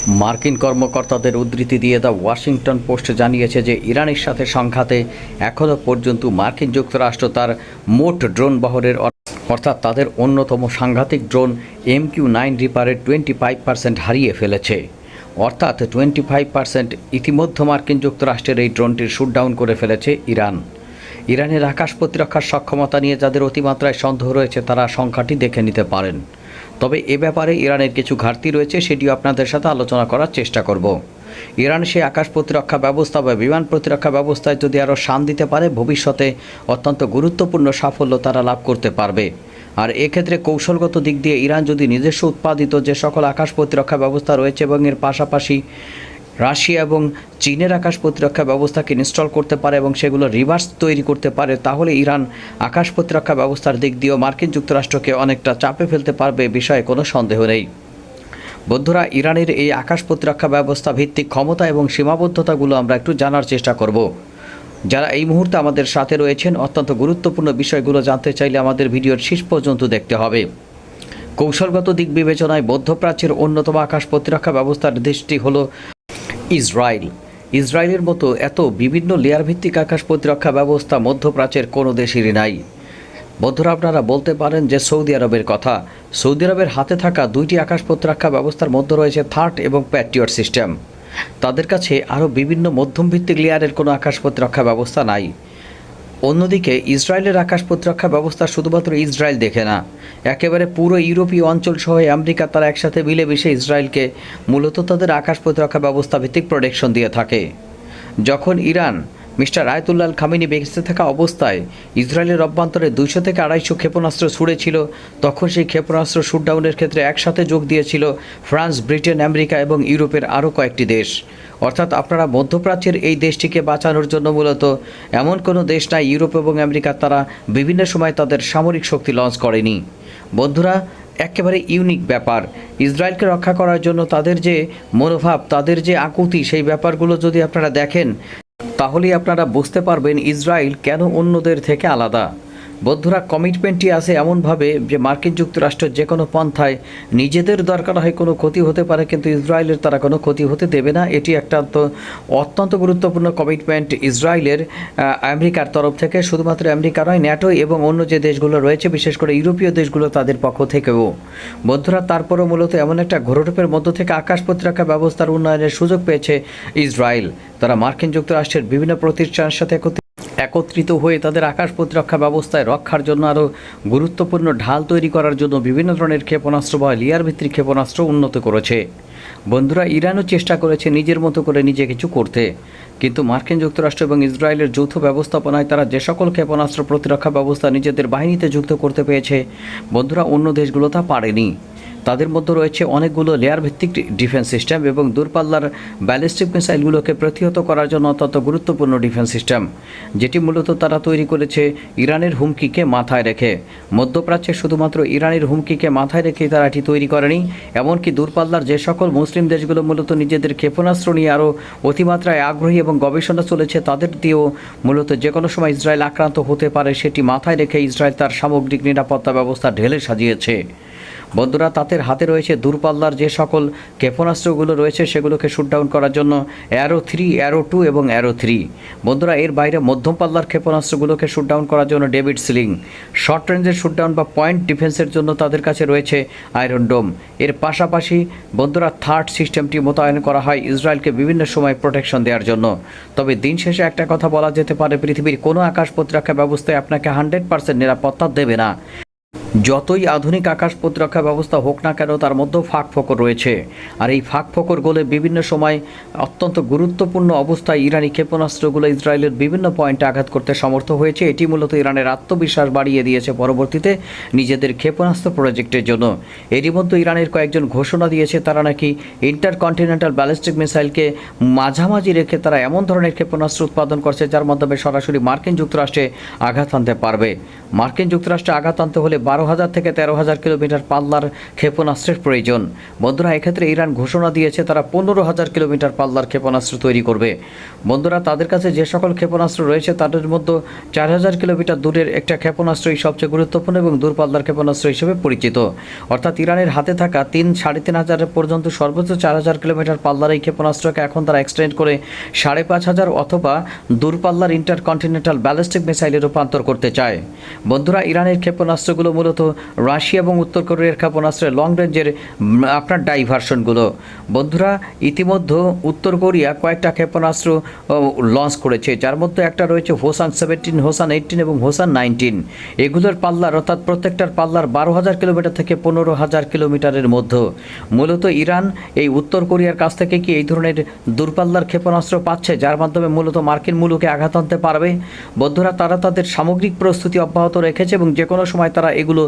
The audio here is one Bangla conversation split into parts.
মার্কিন কর্মকর্তাদের উদ্ধৃতি দিয়ে দ্য ওয়াশিংটন পোস্ট জানিয়েছে যে ইরানের সাথে সংঘাতে এখনও পর্যন্ত মার্কিন যুক্তরাষ্ট্র তার মোট ড্রোন বহরের অর্থাৎ তাদের অন্যতম সাংঘাতিক ড্রোন MQ-9 রিপারের 25% হারিয়ে ফেলেছে। অর্থাৎ 25% ইতিমধ্যে মার্কিন যুক্তরাষ্ট্রের এই ড্রোনটির শুটডাউন করে ফেলেছে ইরান। ইরানের আকাশ প্রতিরক্ষার সক্ষমতা নিয়ে যাদের অতিমাত্রায় সন্দেহ রয়েছে তারা সংখ্যাটি দেখে নিতে পারেন। তবে এ ব্যাপারে ইরানের কিছু ঘাটতি রয়েছে, সেটিও আপনাদের সাথে আলোচনা করার চেষ্টা করব। ইরান সেই আকাশ প্রতিরক্ষা ব্যবস্থা বা বিমান প্রতিরক্ষা ব্যবস্থায় যদি আরও শান দিতে পারে, ভবিষ্যতে অত্যন্ত গুরুত্বপূর্ণ সাফল্য তারা লাভ করতে পারবে। আর এক্ষেত্রে কৌশলগত দিক দিয়ে ইরান যদি নিজস্ব উৎপাদিত যে সকল আকাশ প্রতিরক্ষা ব্যবস্থা রয়েছে এবং এর পাশাপাশি রাশিয়া এবং চীনের আকাশ প্রতিরক্ষা ব্যবস্থাকে ইনস্টল করতে পারে এবং সেগুলো রিভার্স তৈরি করতে পারে, তাহলে ইরান আকাশ প্রতিরক্ষা ব্যবস্থার দিক দিয়েও মার্কিন যুক্তরাষ্ট্রকে অনেকটা চাপে ফেলতে পারবে, বিষয়ে কোনো সন্দেহ নেই। বন্ধুরা, ইরানের এই আকাশ প্রতিরক্ষা ব্যবস্থা ভিত্তিক ক্ষমতা এবং সীমাবদ্ধতাগুলো আমরা একটু জানার চেষ্টা করব। যারা এই মুহূর্তে আমাদের সাথে রয়েছেন, অত্যন্ত গুরুত্বপূর্ণ বিষয়গুলো জানতে চাইলে আমাদের ভিডিওর শেষ পর্যন্ত দেখতে হবে। কৌশলগত দিক বিবেচনায় মধ্যপ্রাচ্যের অন্যতম আকাশ প্রতিরক্ষা ব্যবস্থার দেশটি হলো ইসরায়েল। ইসরায়েলের মতো এত বিভিন্ন লেয়ার ভিত্তিক আকাশ প্রতিরক্ষা ব্যবস্থা মধ্যপ্রাচ্যের কোনো দেশেরই নাই। বন্ধুরা, আপনারা বলতে পারেন যে সৌদি আরবের কথা। সৌদি আরবের হাতে থাকা দুইটি আকাশ প্রতিরক্ষা ব্যবস্থার মধ্যে রয়েছে থার্ড এবং প্যাট্রিয়ট সিস্টেম। তাদের কাছে আরও বিভিন্ন মধ্যমভিত্তিক লেয়ারের কোনো আকাশ প্রতিরক্ষা ব্যবস্থা নাই। অন্যদিকে ইসরায়েলের আকাশ প্রতিরক্ষা ব্যবস্থা শুধুমাত্র ইসরায়েল দেখে না, একেবারে পুরো ইউরোপীয় অঞ্চল সহ আমেরিকা তারা একসাথে মিলেমিশে ইসরায়েলকে মূলত তাদের আকাশ প্রতিরক্ষা ব্যবস্থা ভিত্তিক প্রোটেকশন দিয়ে থাকে। যখন ইরান মিস্টার আয়াতুল্লাহ আল খামেনি বেঁচে থাকা অবস্থায় ইসরায়েলের অভ্যন্তরে 200 থেকে 250 ক্ষেপণাস্ত্র ছুড়েছিল, তখন সেই ক্ষেপণাস্ত্র শুটডাউনের ক্ষেত্রে একসাথে যোগ দিয়েছিল ফ্রান্স, ব্রিটেন, আমেরিকা এবং ইউরোপের আরও কয়েকটি দেশ। অর্থাৎ আপনারা মধ্যপ্রাচ্যের এই দেশটিকে বাঁচানোর জন্য মূলত এমন কোনো দেশ নাই ইউরোপ এবং আমেরিকা তারা বিভিন্ন সময় তাদের সামরিক শক্তি লঞ্চ করেনি। বন্ধুরা, একেবারে ইউনিক ব্যাপার। ইসরায়েলকে রক্ষা করার জন্য তাদের যে মনোভাব, তাদের যে আকুতি, সেই ব্যাপারগুলো যদি আপনারা দেখেন, তাহলেই আপনারা বুঝতে পারবেন ইসরায়েল কেন অন্যদের থেকে আলাদা। বন্ধুরা, কমিটমেন্টটি আছে এমনভাবে যে মার্কিন যুক্তরাষ্ট্র যে কোনো পন্থায় নিজেদের দরকার হয় কোনো ক্ষতি হতে পারে, কিন্তু ইসরায়েলের তারা কোনো ক্ষতি হতে দেবে না। এটি একটা অত্যন্ত গুরুত্বপূর্ণ কমিটমেন্ট ইসরায়েলের আমেরিকার তরফ থেকে। শুধুমাত্র আমেরিকা নয়, ন্যাটো এবং অন্য যে দেশগুলো রয়েছে, বিশেষ করে ইউরোপীয় দেশগুলো তাদের পক্ষ থেকেও। বন্ধুরা, তারপরও মূলত এমন একটা ঘোরটোপের মধ্য থেকে আকাশ প্রতিরক্ষা ব্যবস্থার উন্নয়নের সুযোগ পেয়েছে ইসরায়েল। তারা মার্কিন যুক্তরাষ্ট্রের বিভিন্ন প্রতিষ্ঠানের সাথে একত্রিত হয়ে তাদের আকাশ প্রতিরক্ষা ব্যবস্থায় রক্ষার জন্য আরও গুরুত্বপূর্ণ ঢাল তৈরি করার জন্য বিভিন্ন ধরনের ক্ষেপণাস্ত্র বা লেয়ার ভিত্তিক ক্ষেপণাস্ত্র উন্নত করেছে। বন্ধুরা, ইরানও চেষ্টা করেছে নিজের মতো করে নিজে কিছু করতে, কিন্তু মার্কিন যুক্তরাষ্ট্র এবং ইসরায়েলের যৌথ ব্যবস্থাপনায় তারা যে সকল ক্ষেপণাস্ত্র প্রতিরক্ষা ব্যবস্থা নিজেদের বাহিনীতে যুক্ত করতে পেরেছে, বন্ধুরা, অন্য দেশগুলো তা পারেনি। তাদের মধ্যে রয়েছে অনেকগুলো লেয়ার ভিত্তিক ডিফেন্স সিস্টেম এবং দূরপাল্লার ব্যালিস্টিক মিসাইলগুলোকে প্রতিহত করার জন্য অত্যন্ত গুরুত্বপূর্ণ ডিফেন্স সিস্টেম, যেটি মূলত তারা তৈরি করেছে ইরানের হুমকিকে মাথায় রেখে। মধ্যপ্রাচ্যে শুধুমাত্র ইরানের হুমকিকে মাথায় রেখেই তারা এটি তৈরি করেনি, এমনকি দূরপাল্লার যে সকল মুসলিম দেশগুলো মূলত নিজেদের ক্ষেপণাস্ত্র নিয়ে আরও অতিমাত্রায় আগ্রহী এবং গবেষণা চলেছে, তাদের দিয়েও মূলত যে কোনো সময় ইসরায়েল আক্রান্ত হতে পারে সেটি মাথায় রেখে ইসরায়েল তার সামগ্রিক নিরাপত্তা ব্যবস্থা ঢেলে সাজিয়েছে। বন্ধুরা, তাদের হাতে রয়েছে দূরপাল্লার যে সকল ক্ষেপণাস্ত্রগুলো রয়েছে সেগুলোকে শুটডাউন করার জন্য অ্যারো 3, অ্যারো 2 এবং অ্যারো 3। বন্ধুরা, এর বাইরে মধ্যম পাল্লার ক্ষেপণাস্ত্রগুলোকে শুটডাউন করার জন্য ডেভিড সিলিং, শর্ট রেঞ্জের শুটডাউন বা পয়েন্ট ডিফেন্সের জন্য তাদের কাছে রয়েছে আয়রন ডোম। এর পাশাপাশি বন্ধুরা, থার্ড সিস্টেমটি মোতায়েন করা হয় ইসরায়েলকে বিভিন্ন সময় প্রোটেকশন দেওয়ার জন্য। তবে দিন শেষে একটা কথা বলা যেতে পারে, পৃথিবীর কোনো আকাশ প্রতিরক্ষা ব্যবস্থায় আপনাকে 100% নিরাপত্তা দেবে না। যতই আধুনিক আকাশ প্রতিরক্ষা ব্যবস্থা হোক না কেন, তার মধ্যেও ফাঁক ফোকর রয়েছে। আর এই ফাঁক ফোকরগুলো বিভিন্ন সময় অত্যন্ত গুরুত্বপূর্ণ অবস্থায় ইরানি ক্ষেপণাস্ত্রগুলো ইসরায়েলের বিভিন্ন পয়েন্টে আঘাত করতে সমর্থ হয়েছে। এটি মূলত ইরানের আত্মবিশ্বাস বাড়িয়ে দিয়েছে পরবর্তীতে নিজেদের ক্ষেপণাস্ত্র প্রজেক্টের জন্য। এরই মধ্যে ইরানের কয়েকজন ঘোষণা দিয়েছে তারা নাকি ইন্টারকন্টিনেন্টাল ব্যালিস্টিক মিসাইলকে মাঝামাঝি রেখে তারা এমন ধরনের ক্ষেপণাস্ত্র উৎপাদন করছে যার মাধ্যমে সরাসরি মার্কিন যুক্তরাষ্ট্রে আঘাত আনতে পারবে। মার্কিন যুক্তরাষ্ট্রে আঘাত আনতে হলে 12 12,000 থেকে 13,000 কিলোমিটার পাল্লার ক্ষেপণাস্ত্রের প্রয়োজন। বন্ধুরা, এক্ষেত্রে ইরান ঘোষণা দিয়েছে তারা 15,000 কিলোমিটার পাল্লার ক্ষেপণাস্ত্র তৈরি করবে। বন্ধুরা, তাদের কাছে যে সকল ক্ষেপণাস্ত্র রয়েছে তাদের মধ্যে 4,000 কিলোমিটার দূরের একটা ক্ষেপণাস্ত্রই সবচেয়ে গুরুত্বপূর্ণ এবং দূরপাল্লার ক্ষেপণাস্ত্র হিসেবে পরিচিত। অর্থাৎ ইরানের হাতে থাকা 3,500 পর্যন্ত সর্বোচ্চ 4,000 কিলোমিটার পাল্লার এই ক্ষেপণাস্ত্রকে এখন তারা এক্সটেন্ড করে 5,500 অথবা দূরপাল্লার ইন্টারকন্টিনেন্টাল ব্যালিস্টিক মিসাইলে রূপান্তর করতে চায়। বন্ধুরা, ইরানের ক্ষেপণাস্ত্রগুলো মূলত রাশিয়া এবং উত্তর কোরিয়ার ক্ষেপণাস্ত্রের লং রেঞ্জের আপনার ডাইভার্সনগুলো। বন্ধুরা, ইতিমধ্যে উত্তর কোরিয়া কয়েকটা ক্ষেপণাস্ত্র লঞ্চ করেছে, যার মধ্যে একটা রয়েছে হোসান 17, হোসান 18 এবং হোসান 19। এগুলোর পাল্লার অর্থাৎ প্রত্যেকটার পাল্লার 12,000 কিলোমিটার থেকে 15,000 কিলোমিটারের মধ্যে। মূলত ইরান এই উত্তর কোরিয়ার কাছ থেকে কি এই ধরনের দূরপাল্লার ক্ষেপণাস্ত্র পাচ্ছে, যার মাধ্যমে মূলত মার্কিন মুলুকে আঘাত আনতে পারবে? বন্ধুরা, তারা তাদের সামগ্রিক প্রস্তুতি অব্যাহত রেখেছে এবং যে কোনো সময় তারা এগুলো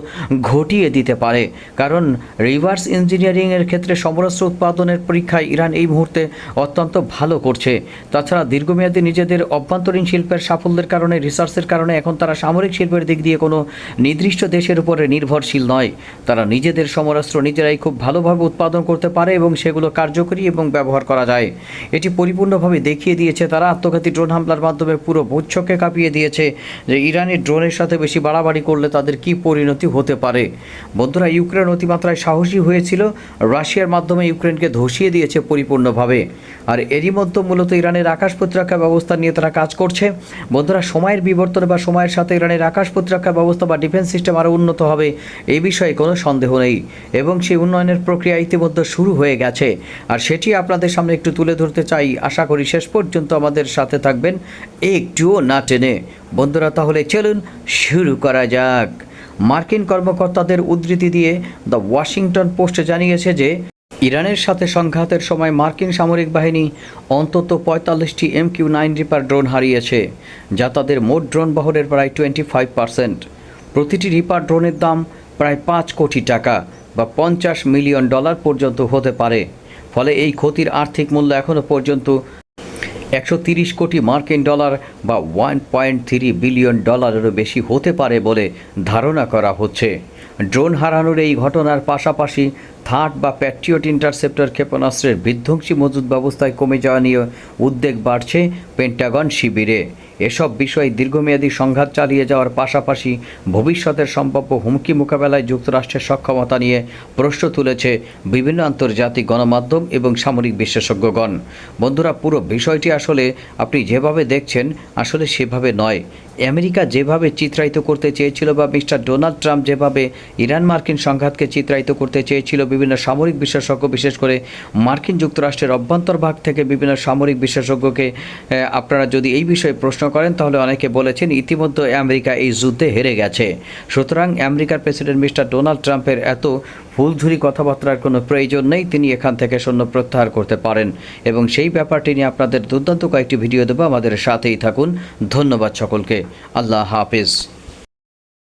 ঘটিয়ে দিতে পারে, কারণ রিভার্স ইঞ্জিনিয়ারিংয়ের ক্ষেত্রে সমরাস্ত্র উৎপাদনের পরীক্ষায় ইরান এই মুহূর্তে অত্যন্ত ভালো করছে। তাছাড়া দীর্ঘমেয়াদী নিজেদের অভ্যন্তরীণ শিল্পের সাফল্যের কারণে, রিসার্চের কারণে এখন তারা সামরিক শিল্পের দিক দিয়ে কোনো নির্দিষ্ট দেশের উপরে নির্ভরশীল নয়। তারা নিজেদের সমরাস্ত্র নিজেরাই খুব ভালোভাবে উৎপাদন করতে পারে এবং সেগুলো কার্যকরী এবং ব্যবহার করা যায়। এটি পরিপূর্ণভাবে দেখিয়ে দিয়েছে তারা আত্মঘাতী ড্রোন হামলার মাধ্যমে পুরো বিশ্বকে কাঁপিয়ে দিয়েছে যে ইরানের ড্রোনের সাথে বেশি বাড়াবাড়ি করলে তাদের কী পরিণতি হতে পারে। বন্ধুরা, ইউক্রেন অতিমাত্রায় সাহসী হয়েছিল, রাশিয়ার মাধ্যমে ইউক্রেনকে ধসিয়ে দিয়েছে পরিপূর্ণভাবে। আর এরই মধ্যে মূলত ইরানের আকাশ প্রতিরক্ষা ব্যবস্থা নিয়ে তারা কাজ করছে। বন্ধুরা, সময়ের বিবর্তনে বা সময়ের সাথে ইরানের আকাশ প্রতিরক্ষা ব্যবস্থা বা ডিফেন্স সিস্টেম আরও উন্নত হবে, এই বিষয়ে কোনো সন্দেহ নেই এবং সেই উন্নয়নের প্রক্রিয়া ইতিমধ্যে শুরু হয়ে গেছে। আর সেটি আপনাদের সামনে একটু তুলে ধরতে চাই। আশা করি শেষ পর্যন্ত আমাদের সাথে থাকবেন, একটুও না টেনে। বন্ধুরা, তাহলে চলুন শুরু করা যাক। মার্কিন কর্মকর্তাদের উদ্ধৃতি দিয়ে দ্য ওয়াশিংটন পোস্ট জানিয়েছে যে ইরানের সাথে সংঘাতের সময় মার্কিন সামরিক বাহিনী অন্তত 45টি MQ-9 রিপার ড্রোন হারিয়েছে, যা তাদের মোট ড্রোন বহরের প্রায় 25%। প্রতিটি রিপার ড্রোনের দাম প্রায় 5 কোটি টাকা বা $50 মিলিয়ন পর্যন্ত হতে পারে। ফলে এই ক্ষতির আর্থিক মূল্য এখনও পর্যন্ত 130 কোটি মার্কিন ডলার বা $1.3 বিলিয়নেরও বেশি হতে পারে বলে ধারণা করা হচ্ছে। ড্রোন হারানোর এই ঘটনার পাশাপাশি থার্ড বা প্যাট্রিয়ট ইন্টারসেপ্টর ক্ষেপণাস্ত্রের বিধ্বংসী মজুদ ব্যবস্থায় কমে যাওয়া নিয়ে উদ্বেগ বাড়ছে পেন্টাগন শিবিরে। এসব বিষয়ে দীর্ঘমেয়াদী সংঘাত চালিয়ে যাওয়ার পাশাপাশি ভবিষ্যতের সম্ভাব্য হুমকি মোকাবেলায় যুক্তরাষ্ট্রের সক্ষমতা নিয়ে প্রশ্ন তুলেছে বিভিন্ন আন্তর্জাতিক গণমাধ্যম এবং সামরিক বিশেষজ্ঞগণ। বন্ধুরা, পুরো বিষয়টি আসলে আপনি যেভাবে দেখছেন আসলে সেভাবে নয়। আমেরিকা যেভাবে চিত্রায়িত করতে চেয়েছিল বা মিস্টার ডোনাল্ড ট্রাম্প যেভাবে ইরান মার্কিন সংঘাতকে চিত্রায়িত করতে চেয়েছিল, বিভিন্ন সামরিক বিশেষজ্ঞ, বিশেষ করে মার্কিন যুক্তরাষ্ট্রের অভ্যন্তরভাগ থেকে বিভিন্ন সামরিক বিশেষজ্ঞকে আপনারা যদি এই বিষয়ে প্রশ্ন করেন তাহলে অনেকে বলেছেন ইতিমধ্যে আমেরিকা এই যুদ্ধে হেরে গেছে। সুতরাং আমেরিকার প্রেসিডেন্ট মিস্টার ডোনাল্ড ট্রাম্পের এত ফুলঝুরি কথাবার্তার কোনো প্রয়োজন নেই, তিনি এখান থেকে সৈন্য প্রত্যাহার করতে পারেন এবং সেই ব্যাপারটি নিয়ে আপনাদের দুর্দান্ত কয়েকটি ভিডিও দেবো। আমাদের সাথেই থাকুন। ধন্যবাদ সকলকে। আল্লাহ হাফেজ।